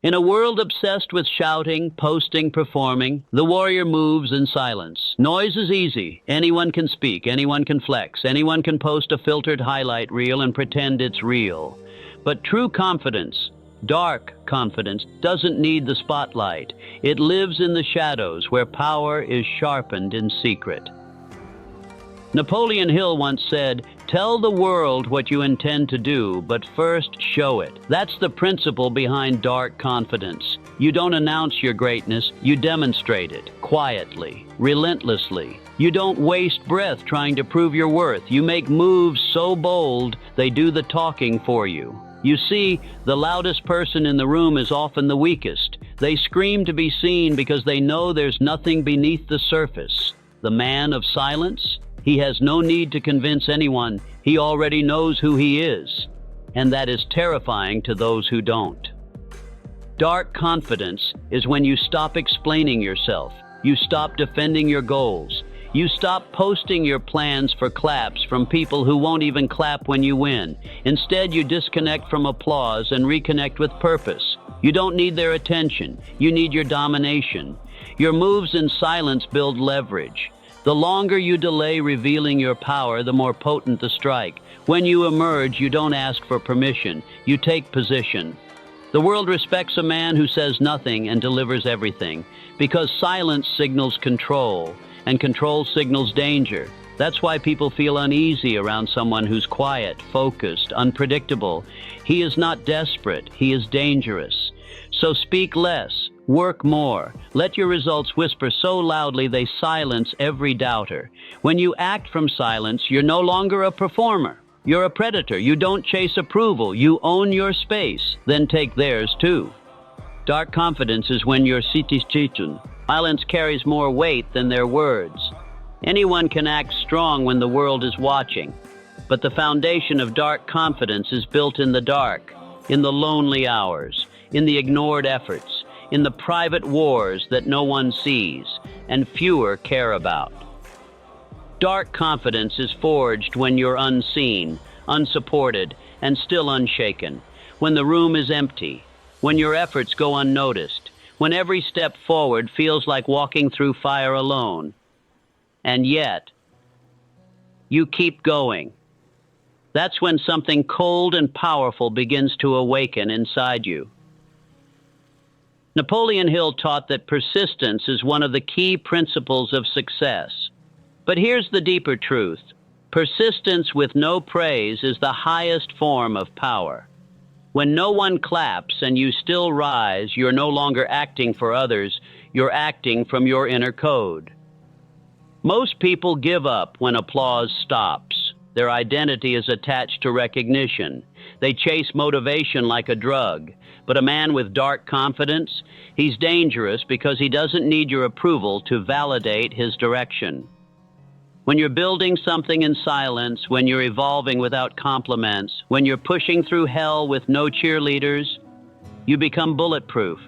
In a world obsessed with shouting, posting, performing, the warrior moves in silence. Noise is easy. Anyone can speak, anyone can flex, anyone can post a filtered highlight reel and pretend it's real. But true confidence, dark confidence, doesn't need the spotlight. It lives in the shadows where power is sharpened in secret. Napoleon Hill once said, "Tell the world what you intend to do, but first show it." That's the principle behind dark confidence. You don't announce your greatness, you demonstrate it, quietly, relentlessly. You don't waste breath trying to prove your worth. You make moves so bold, they do the talking for you. You see, the loudest person in the room is often the weakest. They scream to be seen because they know there's nothing beneath the surface. The man of silence? He has no need to convince anyone. He already knows who he is. And that is terrifying to those who don't. Dark confidence is when you stop explaining yourself. You stop defending your goals. You stop posting your plans for claps from people who won't even clap when you win. Instead, you disconnect from applause and reconnect with purpose. You don't need their attention. You need your domination. Your moves in silence build leverage. The longer you delay revealing your power, the more potent the strike. When you emerge, you don't ask for permission. You take position. The world respects a man who says nothing and delivers everything, because silence signals control, and control signals danger. That's why people feel uneasy around someone who's quiet, focused, unpredictable. He is not desperate. He is dangerous. So speak less. Work more. Let your results whisper so loudly they silence every doubter. When you act from silence, you're no longer a performer. You're a predator. You don't chase approval. You own your space. Then take theirs too. Dark confidence is when you're sitischitun. Silence carries more weight than their words. Anyone can act strong when the world is watching. But the foundation of dark confidence is built in the dark, in the lonely hours, in the ignored efforts, in the private wars that no one sees and fewer care about. Dark confidence is forged when you're unseen, unsupported, and still unshaken, when the room is empty, when your efforts go unnoticed, when every step forward feels like walking through fire alone. And yet, you keep going. That's when something cold and powerful begins to awaken inside you. Napoleon Hill taught that persistence is one of the key principles of success. But here's the deeper truth. Persistence with no praise is the highest form of power. When no one claps and you still rise, you're no longer acting for others, you're acting from your inner code. Most people give up when applause stops. Their identity is attached to recognition. They chase motivation like a drug. But a man with dark confidence, he's dangerous because he doesn't need your approval to validate his direction. When you're building something in silence, when you're evolving without compliments, when you're pushing through hell with no cheerleaders, you become bulletproof.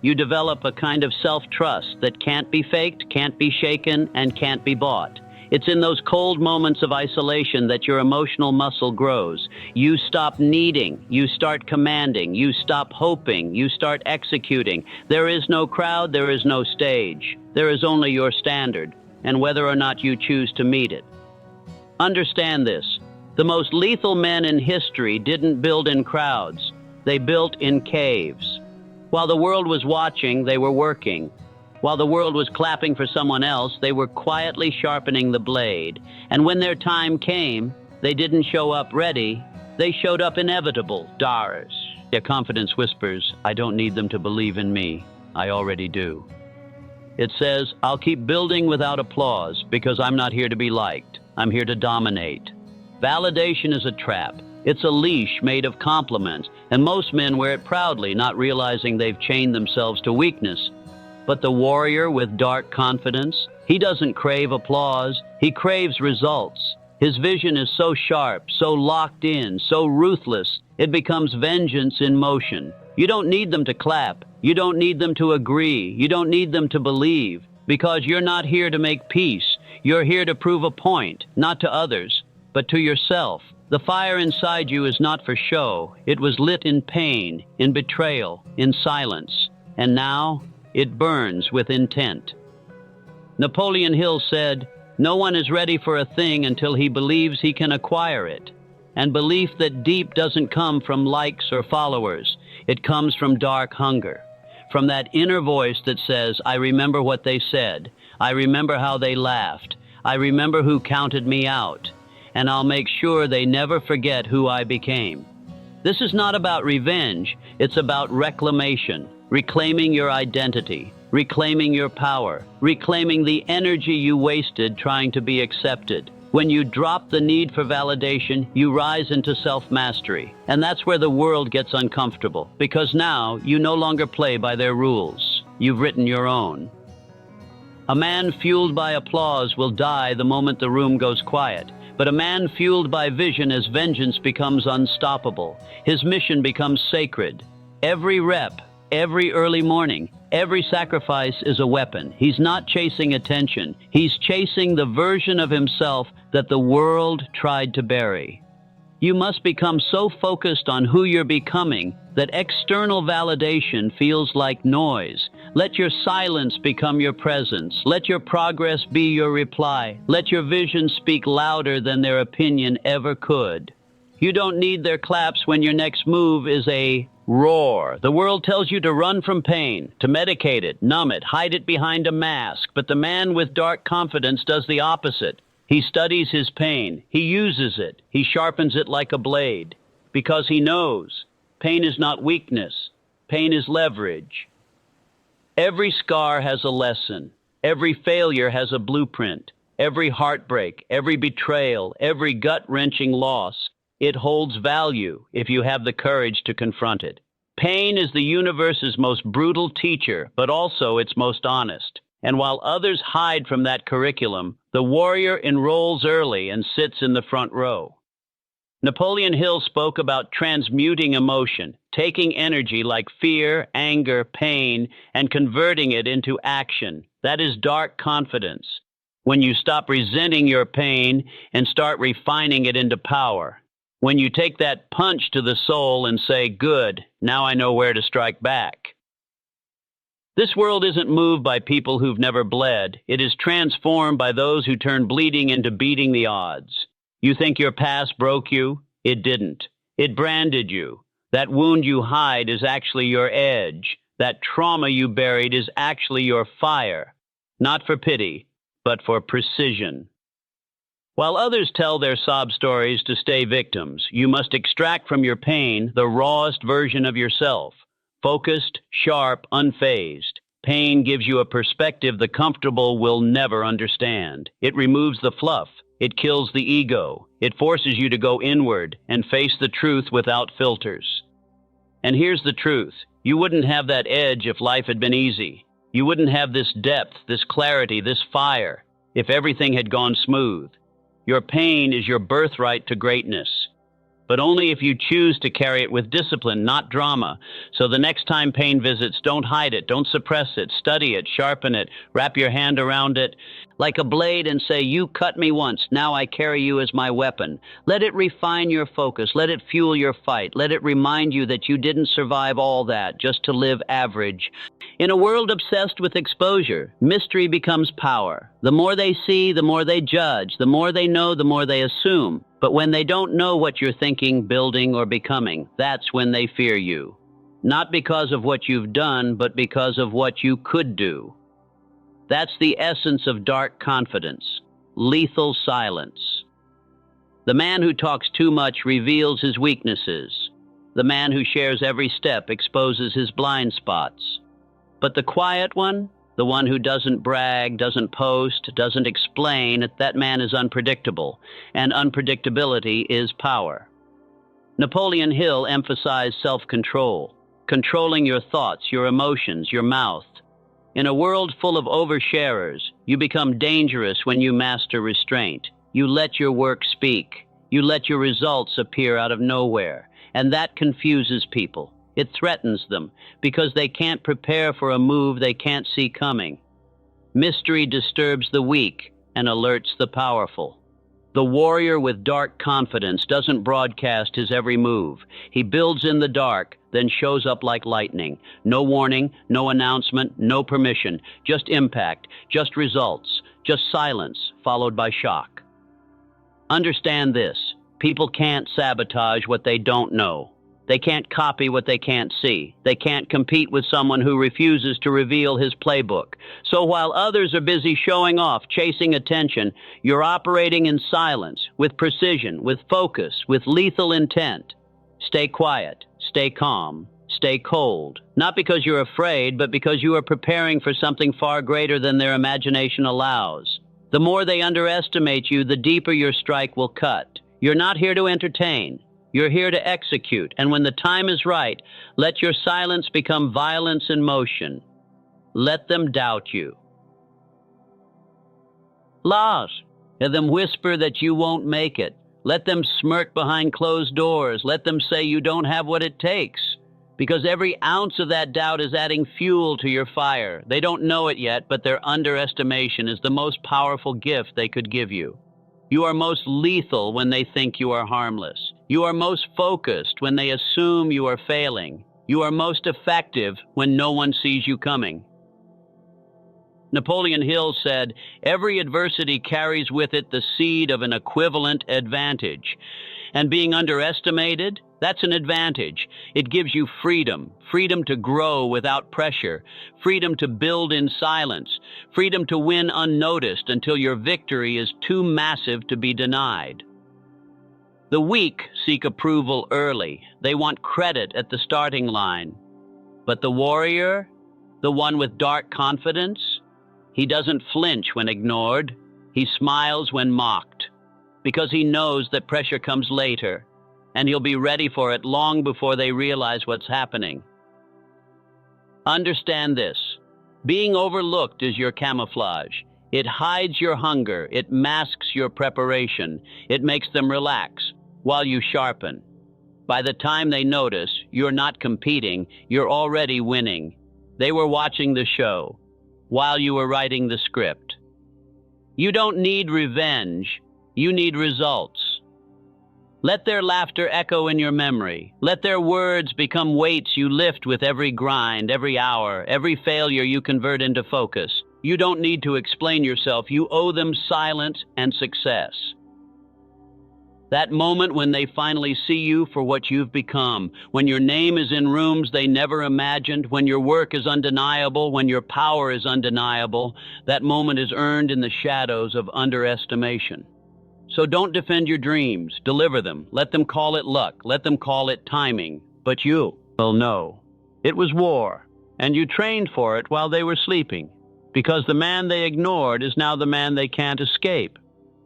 You develop a kind of self-trust that can't be faked, can't be shaken, and can't be bought. It's in those cold moments of isolation that your emotional muscle grows. You stop needing, you start commanding, you stop hoping, you start executing. There is no crowd, there is no stage. There is only your standard, and whether or not you choose to meet it. Understand this. The most lethal men in history didn't build in crowds. They built in caves. While the world was watching, they were working. While the world was clapping for someone else, they were quietly sharpening the blade. And when their time came, they didn't show up ready. They showed up inevitable. Dars. Their confidence whispers, "I don't need them to believe in me. I already do." It says, "I'll keep building without applause because I'm not here to be liked. I'm here to dominate." Validation is a trap. It's a leash made of compliments, and most men wear it proudly, not realizing they've chained themselves to weakness. But the warrior with dark confidence, he doesn't crave applause, he craves results. His vision is so sharp, so locked in, so ruthless, it becomes vengeance in motion. You don't need them to clap, you don't need them to agree, you don't need them to believe, because you're not here to make peace. You're here to prove a point, not to others, but to yourself. The fire inside you is not for show. It was lit in pain, in betrayal, in silence, and now it burns with intent. Napoleon Hill said, "No one is ready for a thing until he believes he can acquire it." And belief that deep doesn't come from likes or followers. It comes from dark hunger, from that inner voice that says, "I remember what they said. I remember how they laughed. I remember who counted me out. And I'll make sure they never forget who I became." This is not about revenge. It's about reclamation, reclaiming your identity, reclaiming your power, reclaiming the energy you wasted trying to be accepted. When you drop the need for validation, you rise into self-mastery. And that's where the world gets uncomfortable, because now you no longer play by their rules. You've written your own. A man fueled by applause will die the moment the room goes quiet. But a man fueled by vision as vengeance becomes unstoppable. His mission becomes sacred. Every rep, every early morning, every sacrifice is a weapon. He's not chasing attention. He's chasing the version of himself that the world tried to bury. You must become so focused on who you're becoming that external validation feels like noise. Let your silence become your presence. Let your progress be your reply. Let your vision speak louder than their opinion ever could. You don't need their claps when your next move is a roar. The world tells you to run from pain, to medicate it, numb it, hide it behind a mask. But the man with dark confidence does the opposite. He studies his pain. He uses it. He sharpens it like a blade. Because he knows pain is not weakness. Pain is leverage. Every scar has a lesson. Every failure has a blueprint. Every heartbreak, every betrayal, every gut-wrenching loss, it holds value if you have the courage to confront it. Pain is the universe's most brutal teacher, but also its most honest. And while others hide from that curriculum, the warrior enrolls early and sits in the front row. Napoleon Hill spoke about transmuting emotion, taking energy like fear, anger, pain, and converting it into action. That is dark confidence. When you stop resenting your pain and start refining it into power. When you take that punch to the soul and say, "Good, now I know where to strike back." This world isn't moved by people who've never bled. It is transformed by those who turn bleeding into beating the odds. You think your past broke you? It didn't. It branded you. That wound you hide is actually your edge. That trauma you buried is actually your fire. Not for pity, but for precision. While others tell their sob stories to stay victims, you must extract from your pain the rawest version of yourself. Focused, sharp, unfazed. Pain gives you a perspective the comfortable will never understand. It removes the fluff. It kills the ego. It forces you to go inward and face the truth without filters. And here's the truth. You wouldn't have that edge if life had been easy. You wouldn't have this depth, this clarity, this fire, if everything had gone smooth. Your pain is your birthright to greatness, but only if you choose to carry it with discipline, not drama. So the next time pain visits, don't hide it, don't suppress it, study it, sharpen it, wrap your hand around it like a blade and say, "You cut me once, now I carry you as my weapon." Let it refine your focus, let it fuel your fight, let it remind you that you didn't survive all that just to live average. In a world obsessed with exposure, mystery becomes power. The more they see, the more they judge. The more they know, the more they assume. But when they don't know what you're thinking, building, or becoming, that's when they fear you. Not because of what you've done, but because of what you could do. That's the essence of dark confidence, lethal silence. The man who talks too much reveals his weaknesses. The man who shares every step exposes his blind spots. But the quiet one, the one who doesn't brag, doesn't post, doesn't explain, that man is unpredictable, and unpredictability is power. Napoleon Hill emphasized self-control, controlling your thoughts, your emotions, your mouth. In a world full of oversharers, you become dangerous when you master restraint. You let your work speak. You let your results appear out of nowhere, and that confuses people. It threatens them because they can't prepare for a move they can't see coming. Mystery disturbs the weak and alerts the powerful. The warrior with dark confidence doesn't broadcast his every move. He builds in the dark, then shows up like lightning. No warning, no announcement, no permission. Just impact, just results, just silence, followed by shock. Understand this. People can't sabotage what they don't know. They can't copy what they can't see. They can't compete with someone who refuses to reveal his playbook. So while others are busy showing off, chasing attention, you're operating in silence, with precision, with focus, with lethal intent. Stay quiet, stay calm, stay cold. Not because you're afraid, but because you are preparing for something far greater than their imagination allows. The more they underestimate you, the deeper your strike will cut. You're not here to entertain. You're here to execute, and when the time is right, let your silence become violence in motion. Let them doubt you. Let them whisper that you won't make it. Let them smirk behind closed doors. Let them say you don't have what it takes. Because every ounce of that doubt is adding fuel to your fire. They don't know it yet, but their underestimation is the most powerful gift they could give you. You are most lethal when they think you are harmless. You are most focused when they assume you are failing. You are most effective when no one sees you coming. Napoleon Hill said, "Every adversity carries with it the seed of an equivalent advantage." And being underestimated, that's an advantage. It gives you freedom, freedom to grow without pressure, freedom to build in silence, freedom to win unnoticed until your victory is too massive to be denied. The weak seek approval early. They want credit at the starting line. But the warrior, the one with dark confidence, he doesn't flinch when ignored. He smiles when mocked, because he knows that pressure comes later, and he'll be ready for it long before they realize what's happening. Understand this. Being overlooked is your camouflage. It hides your hunger. It masks your preparation. It makes them relax while you sharpen. By the time they notice, you're not competing. You're already winning. They were watching the show while you were writing the script. You don't need revenge. You need results. Let their laughter echo in your memory. Let their words become weights you lift with every grind, every hour, every failure you convert into focus. You don't need to explain yourself. You owe them silence and success. That moment when they finally see you for what you've become, when your name is in rooms they never imagined, when your work is undeniable, when your power is undeniable, that moment is earned in the shadows of underestimation. So don't defend your dreams, deliver them. Let them call it luck, let them call it timing. But you will know. It was war, and you trained for it while they were sleeping, because the man they ignored is now the man they can't escape.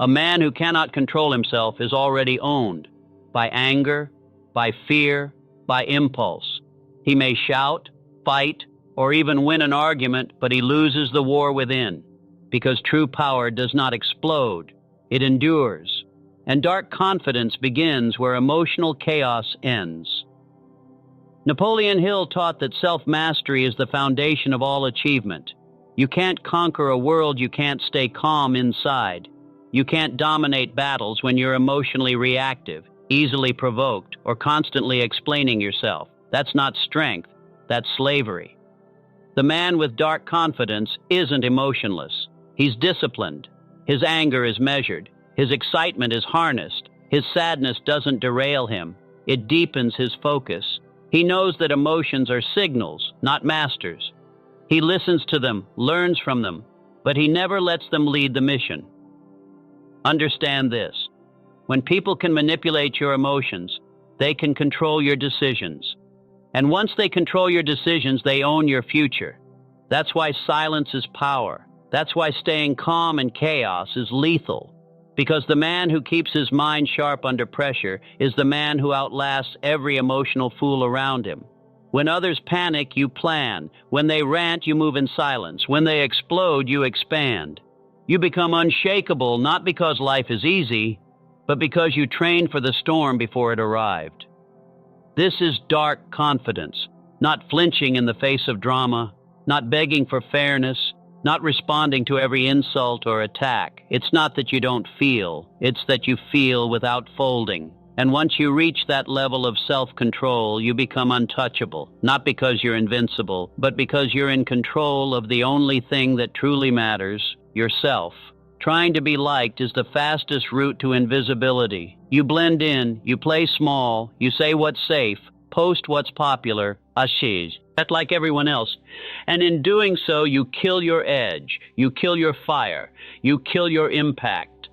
A man who cannot control himself is already owned by anger, by fear, by impulse. He may shout, fight, or even win an argument, but he loses the war within, because true power does not explode. It endures, and dark confidence begins where emotional chaos ends. Napoleon Hill taught that self-mastery is the foundation of all achievement. You can't conquer a world you can't stay calm inside. You can't dominate battles when you're emotionally reactive, easily provoked, or constantly explaining yourself. That's not strength, that's slavery. The man with dark confidence isn't emotionless. He's disciplined. His anger is measured. His excitement is harnessed. His sadness doesn't derail him. It deepens his focus. He knows that emotions are signals, not masters. He listens to them, learns from them, but he never lets them lead the mission. Understand this. When people can manipulate your emotions, they can control your decisions. And once they control your decisions, they own your future. That's why silence is power. That's why staying calm in chaos is lethal. Because the man who keeps his mind sharp under pressure is the man who outlasts every emotional fool around him. When others panic, you plan. When they rant, you move in silence. When they explode, you expand. You become unshakable not because life is easy, but because you trained for the storm before it arrived. This is dark confidence, not flinching in the face of drama, not begging for fairness, not responding to every insult or attack. It's not that you don't feel, it's that you feel without folding. And once you reach that level of self-control, you become untouchable, not because you're invincible, but because you're in control of the only thing that truly matters, yourself. Trying to be liked is the fastest route to invisibility. You blend in, you play small, you say what's safe, post what's popular, ashish, like everyone else. And in doing so, you kill your edge, you kill your fire, you kill your impact.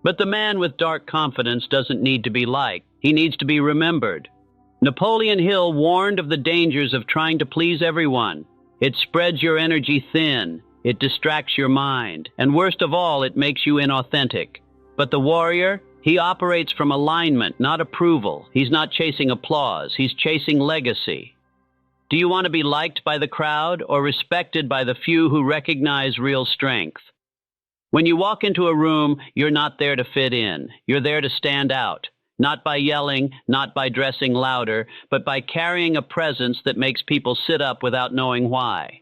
But the man with dark confidence doesn't need to be liked. He needs to be remembered. Napoleon Hill warned of the dangers of trying to please everyone. It spreads your energy thin. It distracts your mind. And worst of all, it makes you inauthentic. But the warrior, he operates from alignment, not approval. He's not chasing applause. He's chasing legacy. Do you want to be liked by the crowd or respected by the few who recognize real strength? When you walk into a room, you're not there to fit in. You're there to stand out. Not by yelling, not by dressing louder, but by carrying a presence that makes people sit up without knowing why.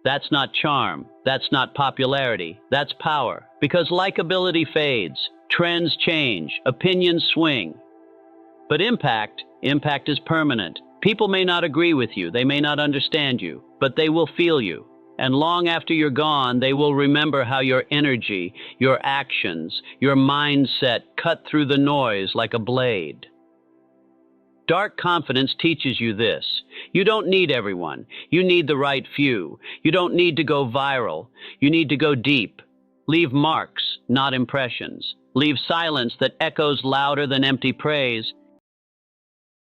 That's not charm. That's not popularity. That's power. Because likability fades. Trends change. Opinions swing. But impact is permanent. People may not agree with you. They may not understand you. But they will feel you. And long after you're gone, they will remember how your energy, your actions, your mindset cut through the noise like a blade. Dark confidence teaches you this. You don't need everyone. You need the right few. You don't need to go viral. You need to go deep. Leave marks, not impressions. Leave silence that echoes louder than empty praise.